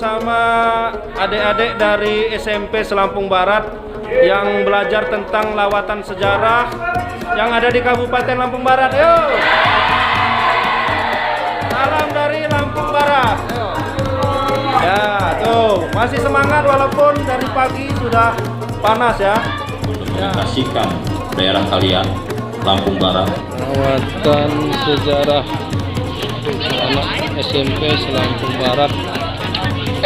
bersama adik-adik dari SMP Selampung Barat yang belajar tentang lawatan sejarah yang ada di Kabupaten Lampung Barat. Yuk! Salam dari Lampung Barat. Ya, tuh masih semangat walaupun dari pagi sudah panas ya. Kasihkan daerah kalian Lampung Barat. Lawatan sejarah anak SMP Selampung Barat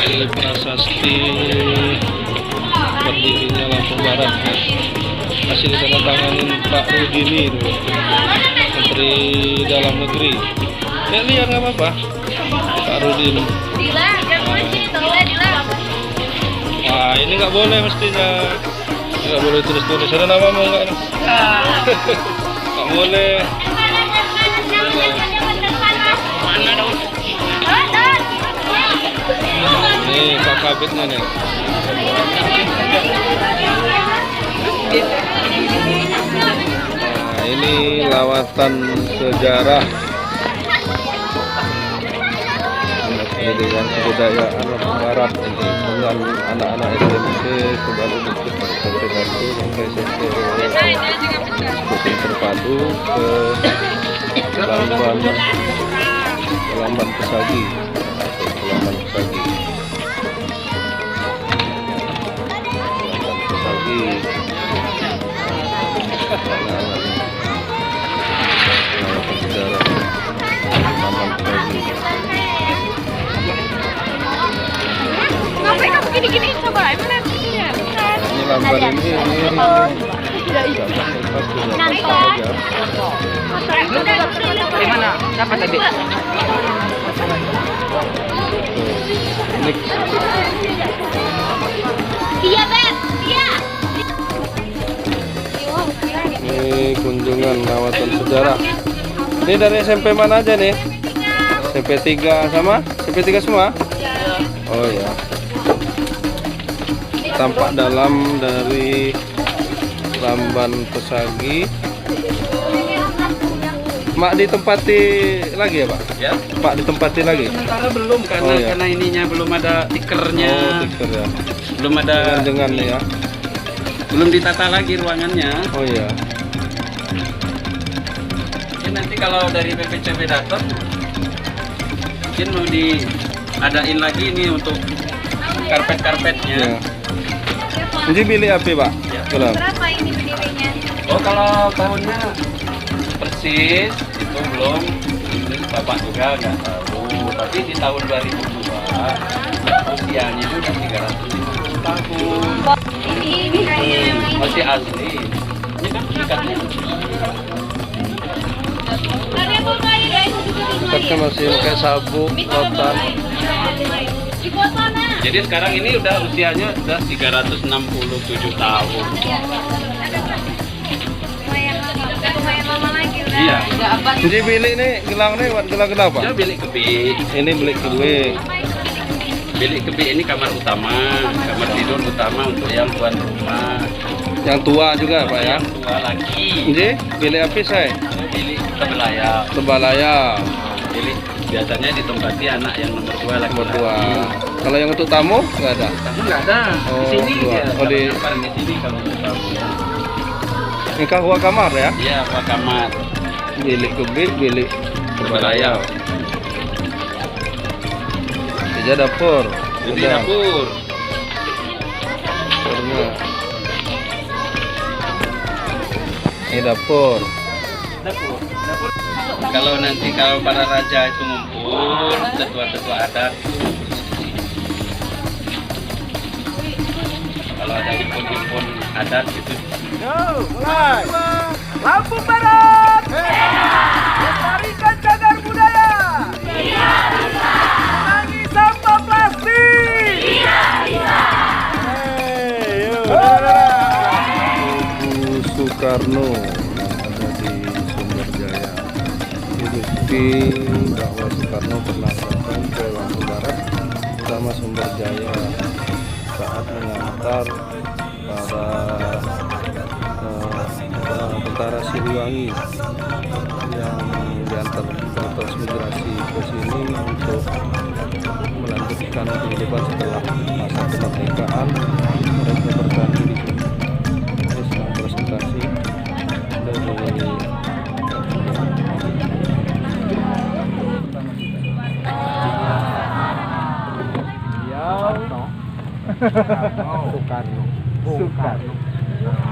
di prasasti berdirinya Lampung Barat. Masih ditandatanganin Pak Rudini itu, Menteri Dalam Negeri. Ya lihat nggak apa-apa, Pak Rudini. Wah ini nggak boleh mestinya, nggak boleh tulis-tulis. Ada namamu nggak? Nggak boleh. Nih Pak Kabitnya nih. Nah, ini lawatan sejarah pendidikan kebudayaan Lampung Barat ini dengan anak-anak SMP Kebaru Bukit SMP 1 sampai SMP terpadu ke Lamban Pesagi. Ngapain kamu gini-gini? Coba, emang lihatnya. Ini lamban ini Gimana? Dapat tadi? Iya, Beb. Iya. Ini kunjungan lawatan sejarah. Ini dari SMP mana aja nih? SMP 3 sama? SMP 3 semua? Oh ya. Tampak dalam dari Lamban Pesagi. Mak ditempati lagi ya Pak? Ya. Pak ditempati lagi? Sementara belum karena Oh, iya. karena ininya belum ada tikernya, Oh, tiker ya. belum ada Dengan ya. belum ditata lagi ruangannya. Oh iya. Mungkin nanti kalau dari PPCB datang, mungkin mau diadain lagi ini untuk karpet-karpetnya. Ya. Ini bilik api Pak? Ya. Belum. Berapa ini berdirinya? Oh kalau tahunnya persis itu belum, ini Bapak juga nggak tahu. Tapi di tahun 2002 usianya itu udah 350 tahun. Ini kayaknya memang ini. Masih asli. Ini kan ikatnya. Ikatnya masih pakai sabuk, rotan. Jadi sekarang ini udah usianya udah 367 tahun. Lumayan lama lagi udah. Iya. Udah abad. Jadi bilik nih, gelang nih buat gelang apa? Ya bilik kebi. Ini bilik kedua. Bilik kebi ini kamar utama, kamar tidur utama untuk yang tuan rumah. Yang tua juga Pak ya? Yang tua lagi. Ini bilik api saya? Bilik kebelayar. Tebalaya. Bilik biasanya ditempati anak yang nomor 2 lagi. Nomor 2. Kalau yang untuk tamu nggak ada? Kamu nggak ada. Oh, Di sini dua. ya. Oh, di- Paling di sini kalau untuk tamu. Ini kahwa kamar ya? Iya, Pak kamar. Bilik kebik, bilik tebalaya. Kebelayar. Meja dapur. Jadi Udah. dapur. Dapurnya. Ini dapur. Dapur. Kalau nanti kalau para raja itu ngumpul, tetua-tetua adat itu kalau ada himpun-himpun adat gitu. Mulai. Lampung Barat, lestarikan cagar budaya. Kurangi sampah plastik. Ibu Soekarno ada di Sumber Jaya. Bukti bahwa Soekarno pernah datang ke Lampung Barat bersama Sumber Jaya saat mengantar para tentara Siliwangi yang diantar transmigrasi ke sini untuk melanjutkan akan didebat setelah masa kemerdekaan. Mereka bertanding di sini. Ini sedang presentasi dari Soekarno.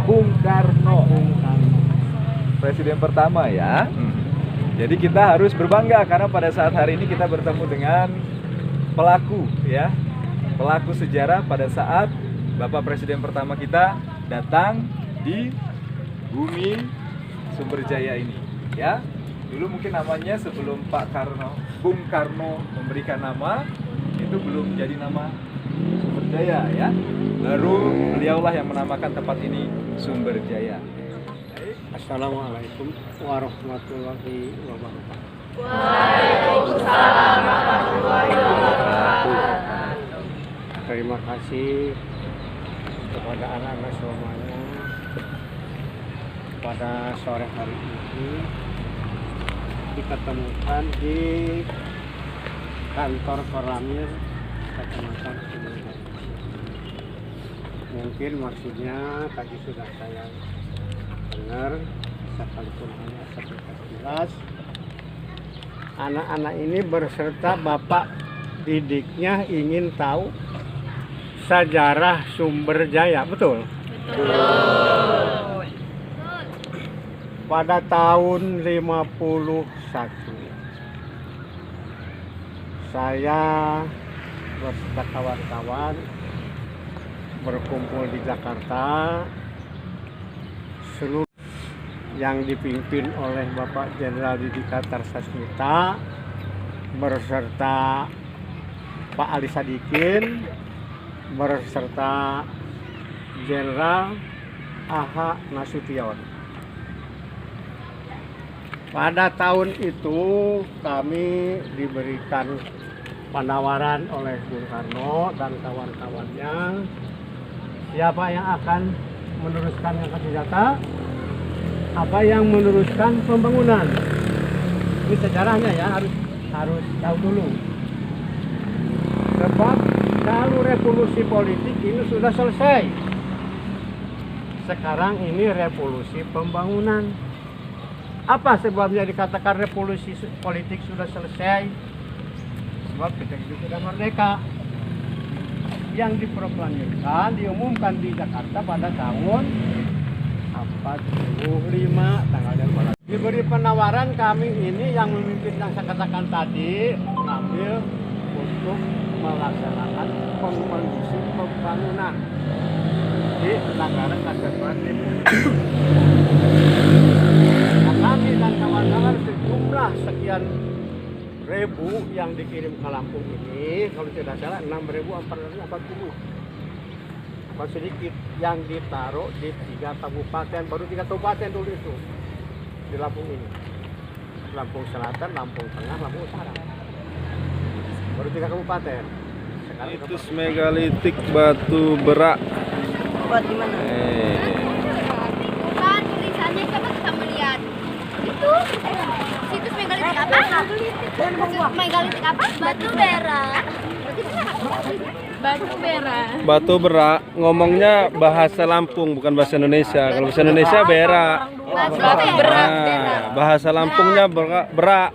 Bung Karno. Presiden pertama ya. Jadi kita harus berbangga karena pada saat hari ini kita bertemu dengan pelaku ya. Pelaku sejarah pada saat Bapak Presiden pertama kita datang di bumi Sumberjaya ini ya. Dulu mungkin namanya sebelum Pak Karno, Bung Karno memberikan nama, itu belum jadi nama Sumberjaya ya. Baru beliaulah yang menamakan tempat ini Sumberjaya. Assalamualaikum warahmatullahi wabarakatuh. Waalaikumsalam warahmatullahi wabarakatuh. Terima kasih kepada anak-anak semuanya pada sore hari ini diketemukan di kantor Koramil Kecamatan Sumberjaya. Mungkin maksudnya tadi sudah saya dengar, sekalipun hanya sekilas anak-anak ini berserta bapak didiknya ingin tahu sejarah Sumberjaya, betul? Pada tahun 51 saya beserta kawan-kawan berkumpul di Jakarta, seluruh yang dipimpin oleh Bapak Jenderal Didika Tarsasmita berserta Pak Ali Sadikin berserta Jenderal A.H. Nasution. Pada tahun itu kami diberikan penawaran oleh Bung Karno dan kawan-kawannya, siapa yang akan meneruskan yang senjata, apa yang meneruskan pembangunan. Ini sejarahnya ya, harus tahu dulu. Sebab kalau revolusi politik ini sudah selesai. Sekarang ini revolusi pembangunan. Apa sebabnya dikatakan revolusi politik sudah selesai? Sebab kita itu sudah merdeka. Yang diproklamirkan, diumumkan di Jakarta pada tahun 45 tanggal 12. Diberi penawaran kami ini yang memimpin yang saya katakan tadi mengambil untuk melaksanakan pembangunan pembangunan di negara kesatuan Republik. Nah, kami dan kawan-kawan sejumlah sekian ribu yang dikirim ke Lampung ini, kalau tidak salah 6.440. Apa sedikit yang ditaruh di 3 kabupaten, baru 3 kabupaten dulu itu di Lampung ini. Lampung Selatan, Lampung Tengah, Lampung Utara. Baru 3 kabupaten. Sekarang situs megalitik Batu Berak. Buat di mana? Bukan, tulisannya coba kita melihat. Itu situs megalitik apa? Situs megalitik apa? Batu Berak. Batu Berak. Batu Berak ngomongnya bahasa Lampung bukan bahasa Indonesia. Kalau bahasa Indonesia berak. Nah, bahasa Lampungnya berak. Berak.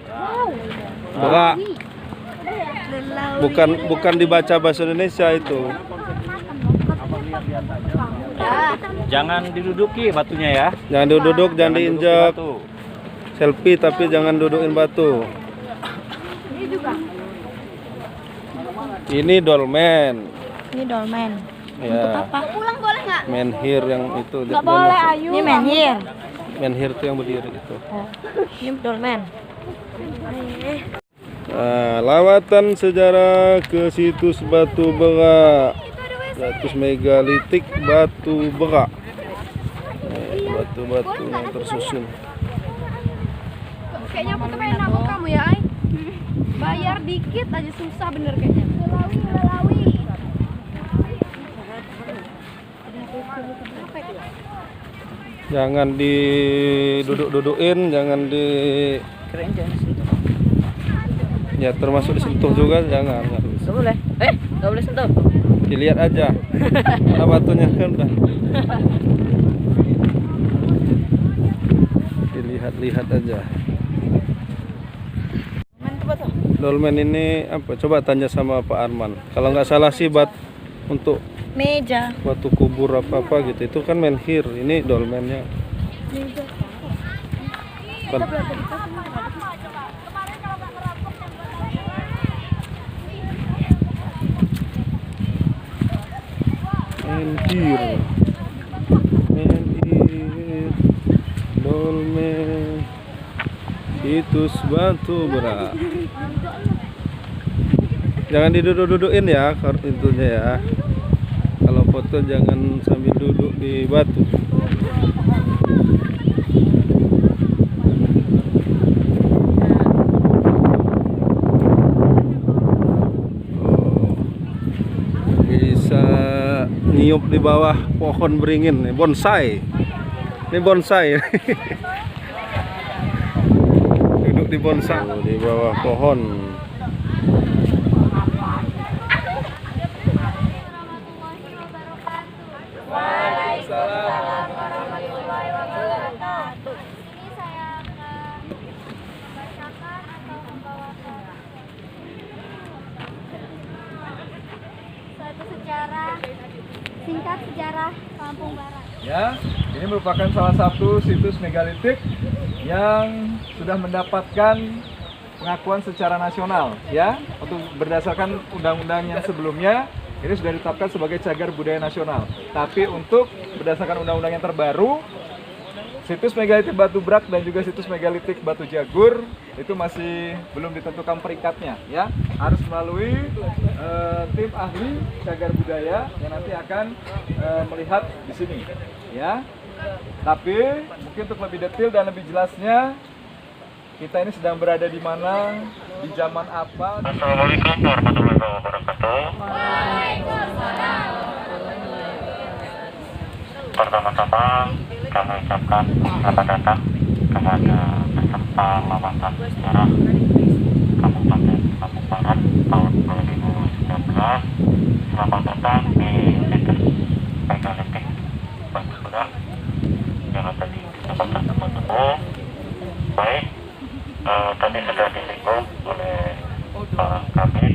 Bukan dibaca bahasa Indonesia itu. Jangan diduduki batunya ya. Jangan duduk, jangan diinjak. Selfie tapi jangan dudukin batu. Ini dolmen. Ini dolmen. Ya. Pulang boleh nggak? Menhir yang itu. Nggak boleh, Ayu. Ini menhir. Menhir itu yang berdiri itu. Ini dolmen. Nah, lawatan sejarah ke situs Batu Berak. Situs megalitik Batu Berak. Batu-batu yang tersusun. Kayaknya aku tuh pengen nabok kamu ya, Ay. Bayar dikit aja susah bener kayaknya. Lelawi. Jangan diduduk-dudukin, jangan di ya termasuk disentuh juga jangan, nggak bisa. Nggak boleh. Nggak boleh sentuh. Dilihat aja. Mana batunya kan dah. Dilihat-lihat aja. Dolmen ini apa? Coba tanya sama Pak Arman. Kalau nggak salah sih untuk Meja. batu kubur apa gitu. Itu kan menhir. Ini dolmennya. Kan. Menhir. Dolmen. Situs batu berat. Jangan diduduk-dudukin ya itunya ya. Kalau foto jangan sambil duduk di batu. Oh, bisa niup di bawah pohon beringin nih, bonsai. Ini bonsai. Duduk di bonsai di bawah pohon. Waalaikumsalam warahmatullahi wabarakatuh. Ini saya akan membacakan atau membawakan suatu sejarah singkat sejarah Lampung Barat. Ya, ini merupakan salah satu situs megalitik yang sudah mendapatkan pengakuan secara nasional, ya, untuk berdasarkan undang-undang yang sebelumnya. Ini sudah ditetapkan sebagai cagar budaya nasional. Tapi untuk berdasarkan undang-undang yang terbaru, situs megalitik Batu Brak dan juga situs megalitik Batu Jagur itu masih belum ditentukan peringkatnya, ya. Harus melalui tim ahli cagar budaya yang nanti akan melihat di sini, ya. Tapi mungkin untuk lebih detail dan lebih jelasnya, kita ini sedang berada di mana, di zaman apa. Assalamualaikum warahmatullahi wabarakatuh. Pertama-tama kami ucapkan selamat datang kepada peserta lawatan sejarah Kabupaten Lampung Barat tahun 2019. Selamat datang di situs megalitik Batu Brak yang ada di Kecamatan Tebo. Baik, tadi sudah disinggung oleh Pak Kabid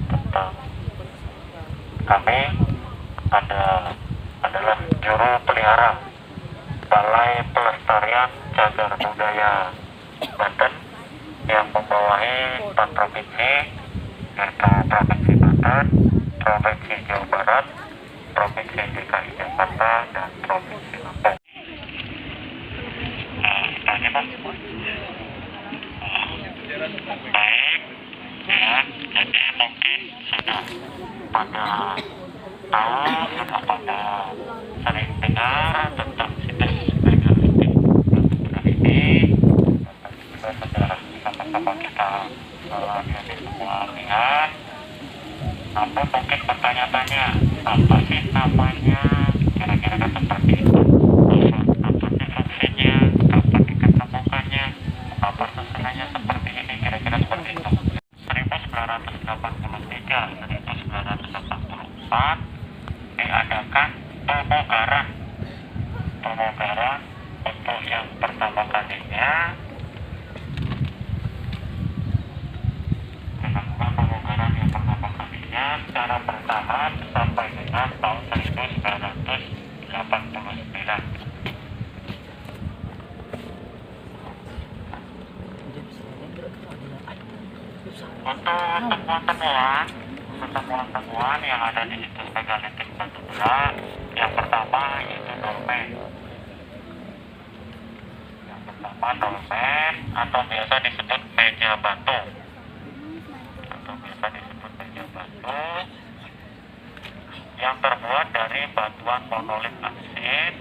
tentang kami adalah juru pelihara Balai Pelestarian Cagar Budaya Banten yang membawahi 4 provinsi, yaitu Provinsi Banten, Provinsi Jawa Barat, Provinsi DKI Jakarta, dan Provinsi Lampung. Tanya Pak. Baik, ya, jadi mungkin sudah pada tahu, sudah pada sering dengar tentang situs megalitik Batu Brak ini. Juga sudah sama-sama kita ini semua lihat. Namun mungkin bertanya-tanya, apa sih namanya, kira-kira seperti itu, apa sih fungsinya, kapan diketemukannya, apa susunannya seperti ini, kira-kira seperti itu. 1983, 1984 diadakan pemugaran untuk yang pertama kalinya. Dilakukan pemugaran yang pertama kalinya secara bertahap sampai dengan tahun 1989. Untuk temuan-temuan yang ada di situs megalitik Batu Brak, yang pertama yaitu dolmen. Yang pertama dolmen atau biasa disebut meja batu. Yang terbuat dari batuan monolit andesit.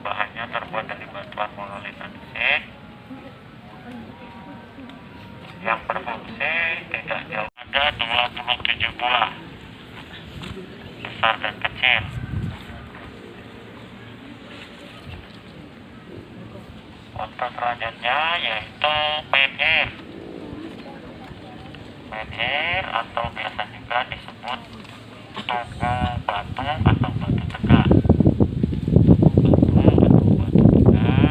Bahannya terbuat dari batuan monolit andesit yang berfungsi tidak jauh. Ada 27 buah, besar dan kecil. Untuk selanjutnya yaitu menhir. menhir atau biasa juga disebut Tugu Batu atau Batu Tegak. Batu Tegak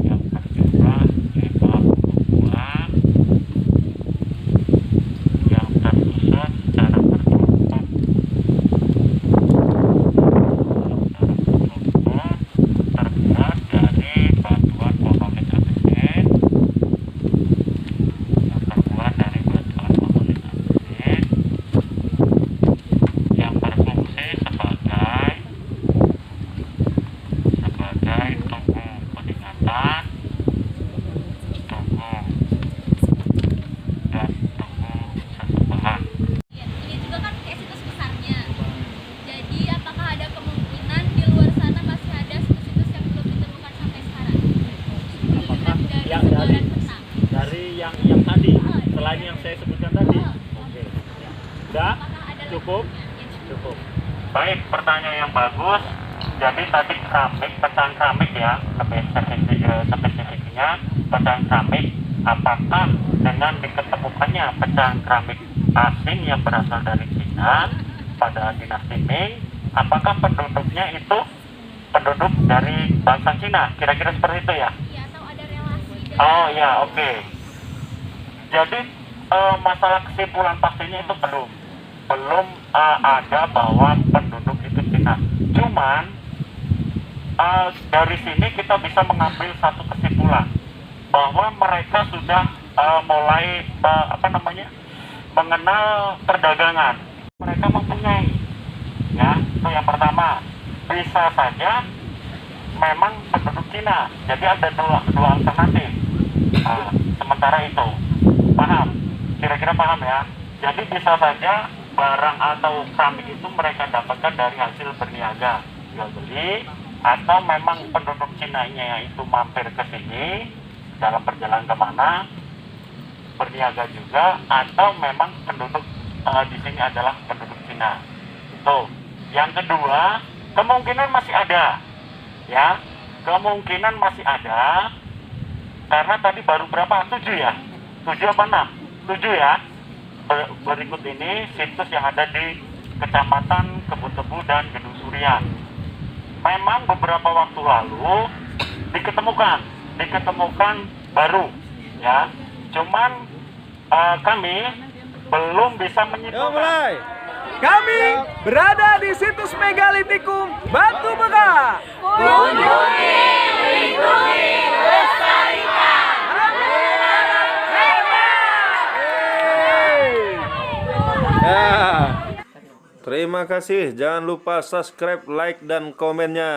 yang berdiri di bawah pegunungan yang tersusun secara berkelompok terbuat dari batuan monolit andesit yang berfungsi sebagai tugu peningatan, tugu dan tugu sesembahan. Ini juga kan kayak situs besarnya. Jadi apakah ada kemungkinan di luar sana masih ada situs-situs yang belum ditemukan sampai sekarang? Apakah Dari yang sebaran peta. dari yang tadi, selain yang saya sebutkan tadi? Oke. Udah? Apakah ada Cukup? lagi? Ya, Cukup. Baik, pertanyaan yang bagus. Jadi tadi keramik, pecahan keramik ya, spesifiknya pecahan keramik. Apakah dengan diketemukannya pecahan keramik asing yang berasal dari Cina pada dinasti Ming, apakah penduduknya itu penduduk dari bangsa Cina? Kira-kira seperti itu ya? Ya, atau ada relasi dari Oh ya, oke. Jadi masalah kesimpulan pastinya itu belum ada bahwa penduduk itu Cina. Cuman dari sini kita bisa mengambil satu kesimpulan bahwa mereka sudah mulai mengenal perdagangan. Mereka mempunyai, ya, itu yang pertama. Bisa saja memang penduduk Cina. Jadi ada dua alternatif. Sementara itu, paham? Kira-kira paham ya? Jadi bisa saja barang atau keramik itu mereka dapatkan dari hasil berniaga, jual beli, atau memang penduduk Cina-nya itu mampir ke sini dalam perjalanan kemana, berniaga juga, atau memang penduduk di sini adalah penduduk Cina. Tuh. Yang kedua, kemungkinan masih ada, ya, kemungkinan masih ada, karena tadi baru berapa? 7 ya? 7 apa 6? 7 ya? Berikut ini situs yang ada di Kecamatan Kebun Tebu dan Gedung Surian. Memang beberapa waktu lalu diketemukan baru, ya. Cuman kami belum bisa menyimpulkan. Kami berada di situs megalitikum Batu Bega. Kunjungi, lindungi, lestarikan. Ya. Terima kasih. Jangan lupa subscribe, like, dan komennya.